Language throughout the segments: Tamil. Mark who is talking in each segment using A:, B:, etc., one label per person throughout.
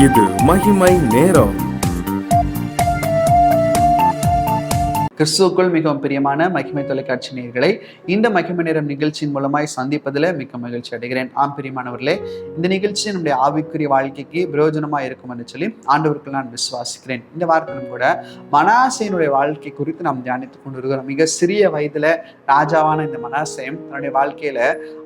A: இது மகிமை நேரம்.
B: கிறிஸ்துவுக்குள் மிகவும் பிரியமான மகிமை தொலைக்காட்சி நேயர்களை இந்த மகிமை நேரம் நிகழ்ச்சியின் மூலமாய் சந்திப்பதில் மிக மகிழ்ச்சி அடைகிறேன். பிரியமானவர்களே, இந்த நிகழ்ச்சி நம்முடைய ஆவிக்குரிய வாழ்க்கைக்கு பிரயோஜனமாக இருக்கும் என்று சொல்லி ஆண்டவருக்கு நான் விசுவாசிக்கிறேன். இந்த வாரத்திலும் கூட மனாசேனுடைய வாழ்க்கை குறித்து நாம் தியானித்துக் கொண்டிருக்கிறோம். மிக சிறிய வயதுல ராஜாவான இந்த மனாசேம் தன்னுடைய வாழ்க்கையில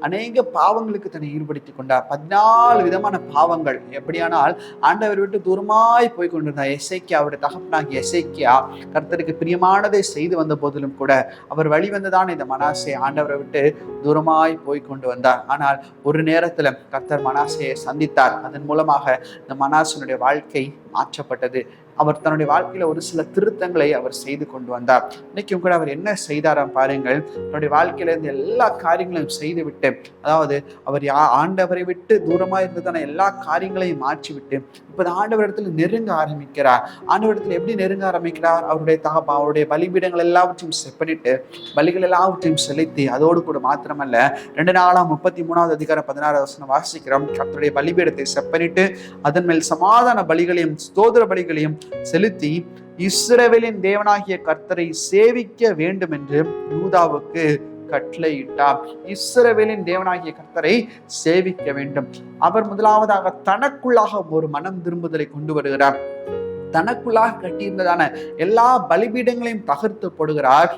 B: அநேக பாவங்களுக்கு தன்னை ஈடுபடுத்திக் கொண்டார். 14 விதமான பாவங்கள். எப்படியானால் ஆண்டவர் விட்டு தூரமாய் போய் கொண்டிருந்தார். எசேக்கியா, அவருடைய தகப்பனாகிய எசேக்கியா கர்த்தருக்கு பிரியமானதை செய்து வந்த போதிலும் கூட அவர் வழிவந்துதான் இந்த மனாசே ஆண்டவரை விட்டு தூரமாய் போய் கொண்டு வந்தார். ஆனால் ஒரு நேரத்துல கர்த்தர் மனாசேயை சந்தித்தார். அதன் மூலமாக இந்த மனாசனுடைய வாழ்க்கை மாற்றப்பட்டது. அவர் தன்னுடைய வாழ்க்கையில ஒரு சில திருத்தங்களை அவர் செய்து கொண்டு வந்தார். இன்னைக்கும் கூட அவர் என்ன செய்தாராம் பாருங்கள். தன்னுடைய வாழ்க்கையில இருந்து எல்லா காரியங்களையும் செய்து விட்டு, அதாவது அவர் ஆண்டவரை விட்டு தூரமா இருந்ததான எல்லா காரியங்களையும் மாற்றி விட்டு இப்ப ஆண்டவரிடத்துல நெருங்க ஆரம்பிக்கிறார். ஆண்டவரிடத்துல எப்படி நெருங்க ஆரம்பிக்கிறார்? அவருடைய பலிபீடங்கள் எல்லாவற்றையும் செப்பனிட்டு பலிகள் எல்லாவற்றையும் செலுத்தி, அதோடு கூட மாத்திரமல்ல 2 நாளாம் 33வது அதிகாரம் 16வது வசனம் வாசிக்கிறோம். அவருடைய பலிபீடத்தை செப்பனிட்டு அதன் மேல் சமாதான பலிகளையும் ஸ்தோத்திர பலிகளையும் செலுத்தி இஸ்ரவேலின் தேவனாகிய கர்த்தரை சேவிக்க வேண்டும் என்று யூதாவுக்கு கட்டளையிட்டார். இஸ்ரவேலின் தேவனாகிய கர்த்தரை சேவிக்க வேண்டும். அவர் முதலாவதாக தனக்குள்ளாக ஒரு மனம் திரும்புதலை கொண்டு வருகிறார். தனக்குள்ளாக கட்டியிருந்ததான எல்லா பலிபீடங்களையும் தகர்த்து போடுகிறார்.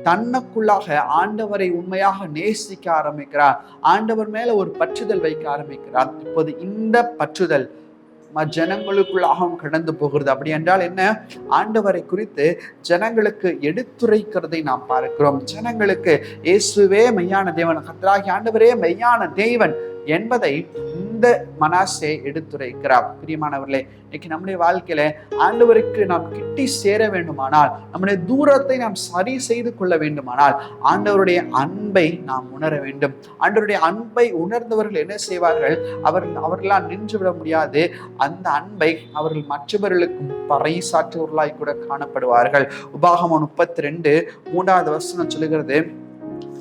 B: தனக்குள்ளாக ஆண்டவரை உண்மையாக நேசிக்க ஆரம்பிக்கிறார். ஆண்டவர் மேல ஒரு பற்றுதல் வைக்க ஆரம்பிக்கிறார். இப்போது இந்த பற்றுதல் ஜனங்களுக்குள்ளாகவும் கடந்து போகிறது. அப்படி என்றால் என்ன? ஆண்டவரை குறித்து ஜனங்களுக்கு எடுத்துரைக்கிறதை நாம் பார்க்கிறோம். ஜனங்களுக்கு இயேசுவே மெய்யான தேவன், கர்த்தராகிய ஆண்டவரே மெய்யான தேவன் என்பதை இந்த மனாசே எடுத்துரைக்கிறார். பிரியமானவர்களே, இன்னைக்கு நம்முடைய வாழ்க்கையில ஆண்டவருக்கு நாம் கிட்டி சேர வேண்டுமானால், நம்முடைய தூரத்தை நாம் சரி செய்து கொள்ள வேண்டுமானால் ஆண்டவருடைய அன்பை நாம் உணர வேண்டும். ஆண்டவருடைய அன்பை உணர்ந்தவர்கள் என்ன செய்வார்கள்? அவர்களால் நின்று விட முடியாது. அந்த அன்பை அவர்கள் மற்றவர்களுக்கும் பறைசாற்றுவர்களாய் கூட காணப்படுவார்கள். உபாகமம் 32:3வது வசனம் சொல்லுகிறது.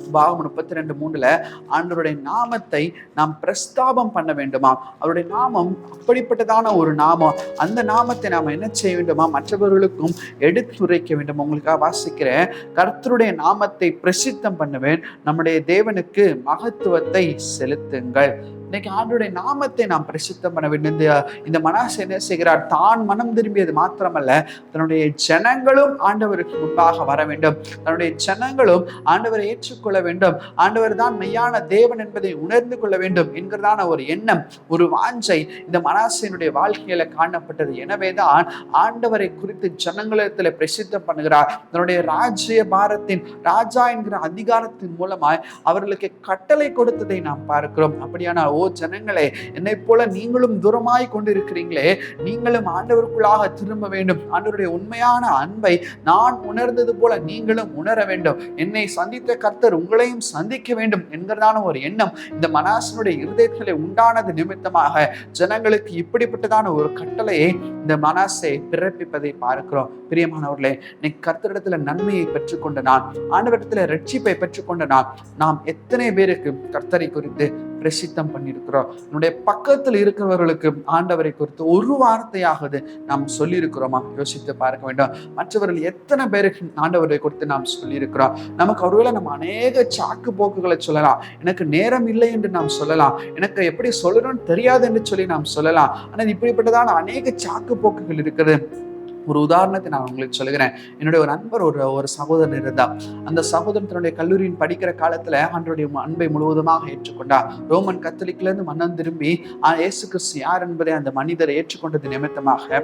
B: உபாகமம் 32:3 ஆண்டவருடைய நாமத்தை நாம் பிரஸ்தாபம் பண்ண வேண்டுமா? அவருடைய நாமம் அப்படிப்பட்டதான ஒரு நாமம். அந்த நாமத்தை நாம் என்ன செய்ய வேண்டுமா? மற்றவர்களுக்கும் எடுத்துரைக்க வேண்டும். உங்களுக்காக வாசிக்கிறேன். கர்த்தருடைய நாமத்தை பிரசித்தம் பண்ணுவேன், நம்முடைய தேவனுக்கு மகத்துவத்தை செலுத்துங்கள். இன்னைக்கு ஆண்டவருடைய நாமத்தை நாம் பிரசித்தம் பண்ண வேண்டும். இந்த மனாசே என்ன செய்கிறார்? தான் மனம் திரும்பியது மாத்திரமல்ல, தன்னுடைய ஜனங்களும் ஆண்டவருக்கு முன்பாக வர வேண்டும். தன்னுடைய ஜனங்களும் ஆண்டவரை ஏற்றுக்கொள்ள வேண்டும். ஆண்டவர் தான் மெய்யான தேவன் என்பதை உணர்ந்து கொள்ள வேண்டும் என்கிறதான ஒரு எண்ணம், ஒரு வாஞ்சை இந்த மனாசேனுடைய வாழ்க்கையில காணப்பட்டது. எனவேதான் ஆண்டவரை குறித்து ஜனங்களிடத்துல பிரசித்தம் பண்ணுகிறார். தன்னுடைய ராஜ்ய பாரத்தின் ராஜா என்கிற அதிகாரத்தின் மூலமாய் அவர்களுக்கு கட்டளை கொடுத்ததை நாம் பார்க்கிறோம். அப்படியான ஜனங்களே, என்னை போல நீங்களும் தூரமாய் கொண்டிருக்கிறீங்களே, நீங்களும் ஆண்டவருக்குள்ளாக திரும்ப வேண்டும். ஆண்டவருடைய உண்மையான அன்பை நான் உணர்ந்தது போல நீங்களும் உணர வேண்டும். என்னை சந்தித்த கர்த்தர் உங்களையும் சந்திக்க வேண்டும் என்கிறதான ஒரு எண்ணம் இந்த மனாசனுடைய இருதயத்திலே உண்டானது நிமித்தமாக ஜனங்களுக்கு இப்படிப்பட்டதான ஒரு கட்டளையை இந்த மனாசே பிறப்பிப்பதை பார்க்கிறோம். பிரியமானவர்களே, நீ கர்த்தரிடத்துல நன்மையை பெற்றுக்கொண்ட நான், ஆண்டவரிடத்துல ரட்சிப்பை பெற்றுக்கொண்ட நாம் எத்தனை பேருக்கு கர்த்தரை குறித்து பிரசித்தம் பண்ணியிருக்கிறோம்? நம்முடைய பக்கத்தில் இருக்கிறவர்களுக்கு ஆண்டவரை குறித்து ஒரு வார்த்தையாவது நாம் சொல்லி இருக்கிறோமா? யோசித்து பார்க்க வேண்டும். மற்றவர்கள் எத்தனை பேருக்கு ஆண்டவரை குறித்து நாம் சொல்லி இருக்கிறோம்? நமக்கு ஒருவேளை நம்ம அநேக சாக்கு போக்குகளை சொல்லலாம். எனக்கு நேரம் இல்லை என்று நாம் சொல்லலாம். எனக்கு எப்படி சொல்லணும்னு தெரியாது என்று சொல்லி நாம் சொல்லலாம். ஆனால் இப்படிப்பட்டதான அநேக சாக்கு போக்குகள் இருக்கிறது. ஒரு உதாரணத்தை நான் உங்களுக்கு சொல்லுகிறேன். என்னுடைய ஒரு நண்பர் ஒரு சகோதரன் இருந்தார். அந்த சகோதரன் தன்னுடைய கல்லூரியின் படிக்கிற காலத்துல ஆண்டவருடைய அன்பை முழுவதுமாக ஏற்றுக்கொண்டார். ரோமன் கத்தோலிக்ல இருந்து மனம் திரும்பி இயேசு கிறிஸ்து யார் என்பதை அந்த மனிதரை ஏற்றுக்கொண்டது நிமித்தமாக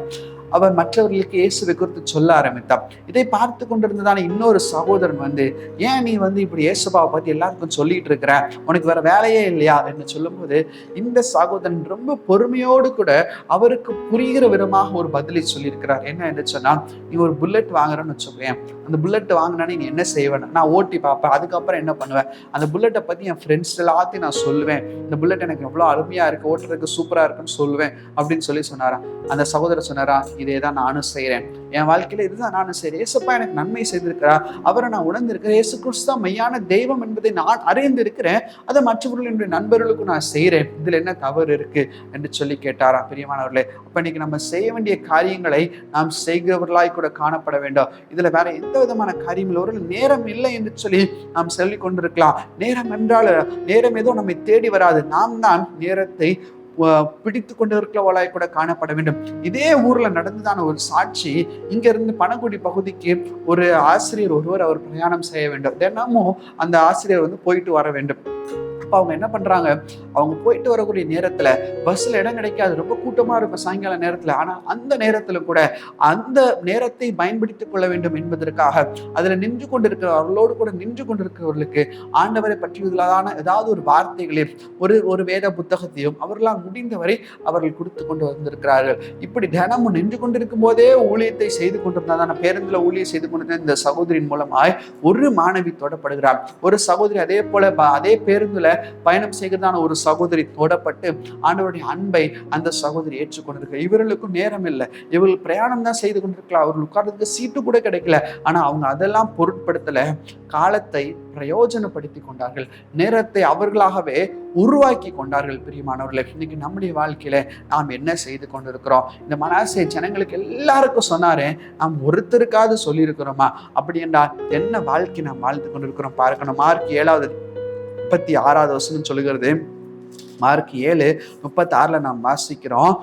B: அவர் மற்றவர்களுக்கு இயேசுவை குறித்து சொல்ல ஆரம்பித்தார். இதை பார்த்து கொண்டிருந்ததான இன்னொரு சகோதரன் ஏன் நீ இப்படி இயேசுபாவை பத்தி எல்லாருக்கும் சொல்லிட்டு இருக்கிற, உனக்கு வேற வேலையே இல்லையா என்று சொல்லும்போது இந்த சகோதரன் ரொம்ப பொறுமையோடு கூட அவருக்கு புரிகிற விதமாக ஒரு பதிலை சொல்லியிருக்கிறார். என்ன என்று சொன்னா, நீ ஒரு புல்லட் வாங்குறன்னு வச்சுக்கேன். அந்த புல்லட் வாங்கினா நீ என்ன செய்வேன்? நான் ஓட்டி பார்ப்பேன். அதுக்கப்புறம் என்ன பண்ணுவேன்? அந்த புல்லட்டை பத்தி என் ஃப்ரெண்ட்ஸ் எல்லாத்தையும் நான் சொல்லுவேன். இந்த புல்லட் எனக்கு எவ்வளவு அருமையா இருக்கு, ஓட்டுறதுக்கு சூப்பரா இருக்குன்னு சொல்லுவேன் அப்படின்னு சொல்லி சொன்னாரா. அந்த சகோதரர் சொன்னாரா, இதே தான் நானும் செய்கிறேன். என் வாழ்க்கையில இதுதான் நானும் சரி, ஏசப்பா எனக்கு நன்மை செய்திருக்கிறார், அவரை நான் உணர்ந்திருக்கிறேன், இயேசு கிறிஸ்து தான் மெய்யான தெய்வம் என்பதை நான் அறிந்திருக்கிறேன், அதை மற்றவர்கள் என்னுடைய நண்பர்களுக்கும் நான் செய்கிறேன், இதுல என்ன தவறு இருக்கு என்று சொல்லி கேட்டாராம். பிரியமானவர்களே, அப்ப இன்னைக்கு நம்ம செய்ய வேண்டிய காரியங்களை நாம் செய்கிறவர்களாய் கூட காணப்பட வேண்டும். இதுல வேற எந்த விதமான காரியங்கள் ஒரு நேரம் இல்லை என்று சொல்லி நாம் சொல்லிக் கொண்டிருக்கலாம். நேரம் என்றால் நேரம் ஏதோ நம்மை தேடி வராது, நாம் தான் நேரத்தை பிடித்து கொண்டு இருக்கிறவளாய் கூட காணப்பட வேண்டும். இதே ஊர்ல நடந்ததான ஒரு சாட்சி. இங்க இருந்து பனகுடி பகுதிக்கு ஒரு ஆசிரியர் ஒருவர் அவர் பிரயாணம் செய்ய வேண்டும். தினமும் அந்த ஆசிரியர் போயிட்டு வர வேண்டும். அப்ப அவங்க என்ன பண்றாங்க, அவங்க போயிட்டு வரக்கூடிய நேரத்துல பஸ்ல இடம் கிடைக்காது, ரொம்ப கூட்டமா இருக்கும் சாயங்கால நேரத்துல. ஆனா அந்த நேரத்துல கூட அந்த நேரத்தை பயன்படுத்திக் கொள்ள வேண்டும் என்பதற்காக அதுல நின்று கொண்டிருக்கிறவர்களோடு கூட நின்று கொண்டிருக்கிறவர்களுக்கு ஆண்டவரை பற்றியதான ஏதாவது ஒரு வார்த்தைகளையும் ஒரு வேத புத்தகத்தையும் அவர்களால் முடிந்தவரை அவர்கள் கொடுத்து கொண்டு வந்திருக்கிறார்கள். இப்படி தினமும் நின்று கொண்டிருக்கும் போதே ஊழியத்தை செய்து கொண்டிருந்தாதான பேருந்துல ஊழியம் செய்து கொண்டிருந்த இந்த சகோதரின் மூலமாய் ஒரு மாணவி தொடப்படுகிறார். ஒரு சகோதரி அதே போல அதே பேருந்துல பயணம் செய்கிறதான ஒரு சகோதரி தோடப்பட்டு ஆண்டவருடைய அன்பை அந்த சகோதரி ஏற்றுக்கொண்டிருக்க. இவர்களுக்கும் நேரம் இல்லை, இவர்கள் பிரயாணம் தான் செய்து கொண்டிருக்கலாம், அவர்கள் உட்கார்றதுக்கு சீட்டு கூட கிடைக்கல. ஆனா அவங்க அதெல்லாம் பொருட்படுத்தல, காலத்தை பிரயோஜனப்படுத்தி கொண்டார்கள், நேரத்தை அவர்களாகவே உருவாக்கி கொண்டார்கள். பிரியமானவர்களே, இன்னைக்கு நம்முடைய வாழ்க்கையில நாம் என்ன செய்து கொண்டிருக்கிறோம்? இந்த மனாசே ஜனங்களுக்கு எல்லாருக்கும் சொன்னாரே, நாம் ஒருத்தருக்காவது சொல்லி இருக்கிறோமா? அப்படி என்றால் என்ன வாழ்க்கை நாம் வாழ்ந்து கொண்டிருக்கிறோம் பார்க்கணும். மார்க் 7:36 சொல்லுகிறது. மார்க் 7:36 நாம் வாசிக்கிறோம்,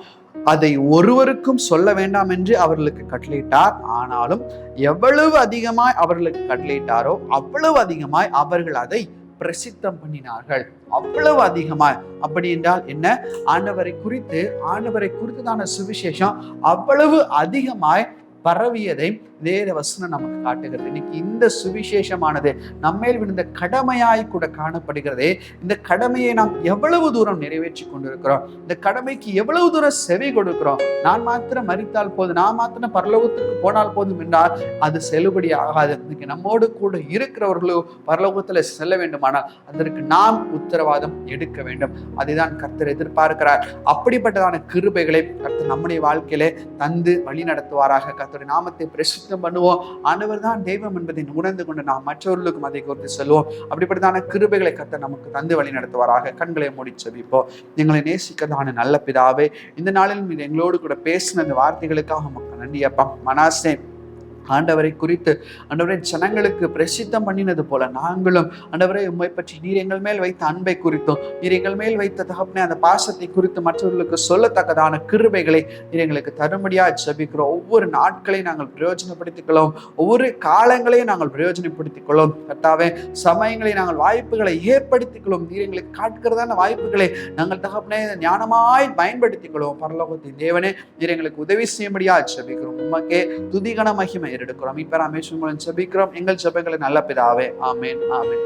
B: அதை ஒருவருக்கும் சொல்ல வேண்டாம் என்று அவர்களுக்கு கட்டளையிட்டார், ஆனாலும் எவ்வளவு அதிகமாய் அவர்களுக்கு கட்டளையிட்டாரோ அவ்வளவு அதிகமாய் அவர்கள் அதை பிரசித்தம் பண்ணினார்கள். அவ்வளவு அதிகமாய் அப்படி என்றால் என்ன? ஆண்டவரை குறித்துதான சுவிசேஷம் அவ்வளவு அதிகமாய் பரவியதை வேத வசனம் நமக்கு காட்டுகிறது. இன்னைக்கு இந்த சுவிசேஷமானது நம்மேல் விழுந்த கடமையாய் கூட காணப்படுகிறதே. இந்த கடமையை நாம் எவ்வளவு தூரம் நிறைவேற்றி கொண்டிருக்கிறோம்? இந்த கடமைக்கு எவ்வளவு தூரம் செவி கொடுக்கிறோம்? நான் மாத்திரம் மரித்தால் போதும், நான் மாத்திரம் பரலோகத்துக்கு போனால் போதும் என்றால் அது செல்லுபடி ஆகாது. இன்னைக்கு நம்மோடு கூட இருக்கிறவர்களோ பரலோகத்துல செல்ல வேண்டுமானால் அதற்கு நாம் உத்தரவாதம் எடுக்க வேண்டும். அதுதான் கர்த்தர் எதிர்பார்க்கிறார். அப்படிப்பட்டதான கிருபைகளை கர்த்தர் நம்முடைய வாழ்க்கையிலே தந்து வழி நடத்துவாராக. கர்த்தருடைய நாமத்தை பிரசித்தம் பண்ணுவோம். ஆண்டவர் தான் தெய்வம் என்பதை உணர்ந்து கொண்டு நாம் மற்றவர்களுக்கும் அதை குறித்து சொல்லுவோம். அப்படிப்பட்டதான கிருபைகளை கர்த்தர் நமக்கு தந்து வழி நடத்துவாராக. கண்களை மூடி செபிப்போம். எங்களை நேசிக்கதான நல்ல பிதாவே, இந்த நாளில் எங்களோடு கூட பேசின அந்த வார்த்தைகளுக்காக உமக்கு நன்றி அப்பா. மனாசே ஆண்டவரை குறித்து ஆண்டவரை ஜனங்களுக்கு பிரசித்தம் பண்ணினது போல நாங்களும் ஆண்டவரை உம்மை பற்றி நீர் எங்கள் மேல் வைத்த அன்பை குறித்தும் நீர் எங்கள் மேல் வைத்த தகப்பனே அந்த பாசத்தை குறித்து மற்றவர்களுக்கு சொல்லத்தக்கதான கிருபைகளை நீர் எங்களுக்கு தரும்படியா ஜெபிக்கிறோம். ஒவ்வொரு நாட்களையும் நாங்கள் பிரயோஜனப்படுத்திக் கொள்ளும், ஒவ்வொரு காலங்களையும் நாங்கள் பிரயோஜனப்படுத்திக் கொள்ளும். கர்த்தாவே, சமயங்களை நாங்கள் வாய்ப்புகளை ஏற்படுத்திக் கொள்ளும். நீர் எங்களுக்கு காட்டுகிறதான வாய்ப்புகளை நாங்கள் தகப்பனே ஞானமாய் பயன்படுத்திக் கொள்வோம். பரலோகத்தின் தேவனே, நீர் எங்களுக்கு உதவி செய்யும்படியா ஜெபிக்கிறோம். உமக்கே துதிகன மகிமை எடுக்கிறோம். இப்ப ராமேஸ்வரம் ஜெபிக்கிறோம். எங்கள் ஜெபங்களை நல்ல பிதாவே. ஆமேன், ஆமேன்.